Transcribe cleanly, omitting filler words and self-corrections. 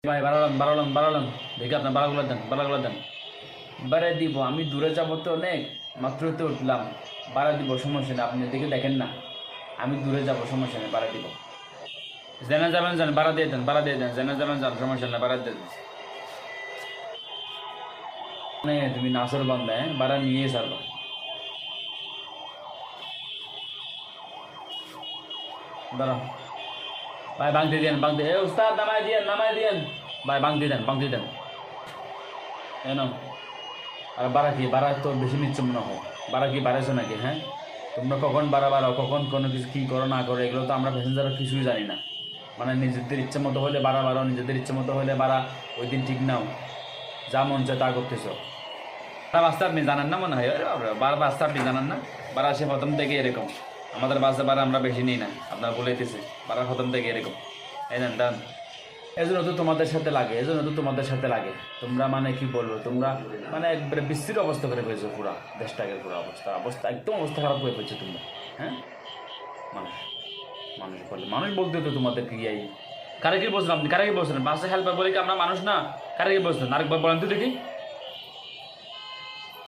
ভাই বাড়ালাম দেখি আপনার বাড়াগুলো দেন বাড়াই দিব। আমি দূরে যাবো তো অনেক, মাত্র তো উঠলাম, বাড়া দিব, সমস্যা নেই। আপনি দেখে দেখেন না, আমি দূরে যাবো, সমস্যা নেই, বাড়া দিব। জেনে যাবেন যান, বাড়া দিয়ে দেন, জেনে যাবেন যান, সমস্যা নেই, বাড়া দিয়ে দেন। মানে তুমি নাচর বান্ধা, হ্যাঁ, বাড়া নিয়ে সারবা। দাঁড়াও ভাই, ভাঙতে এ উস্তাদ, নামাই দিয়েন ভাই, ভাঙতে দেন এন। আর বাড়া তো বেশি নিচ্ছে মনে হয়, বাড়া কি বাড়াইছো নাকি? হ্যাঁ, তোমরা কখন বাড়াও, কখন কোনো কিছু কী করো না করো, এগুলো তো আমরা প্যাসেঞ্জাররা কিছুই জানি না। মানে নিজেদের ইচ্ছে মতো হলে বাড়াও, নিজেদের ইচ্ছে মতো হলে বাড়া, ওই দিন ঠিক নাও, যা মন চায় তা করতেছো। বারা বাস্তা আপনি জানেন না মনে হয়, বারা বাস্তা আপনি জানেন না, বারা সে প্রথম থেকে এরকম। আমাদের বাসে বারা আমরা বেশি নিই না, আপনার বলেইতেছি, বারা প্রথম থেকে এরকম। এই দেন দেন, এজন্য তো তোমাদের সাথে লাগে। তোমরা মানে কি বলবো, তোমরা মানে একবারে বিশ্রী অবস্থা করে ফেলছো, পুরা দেশটাকে, পুরো অবস্থা একদম অবস্থা খারাপ করে ফেলছো তোমরা। হ্যাঁ, মানুষ মানুষ বলতে তো তোমাদের কি এই কারে কি বলছেন? আপনি কারে কি বলছেন? বাসে হেল্পার বলে কি আমরা মানুষ না? কারে কি বলছেন? আরেকবার বলেন তো দেখি।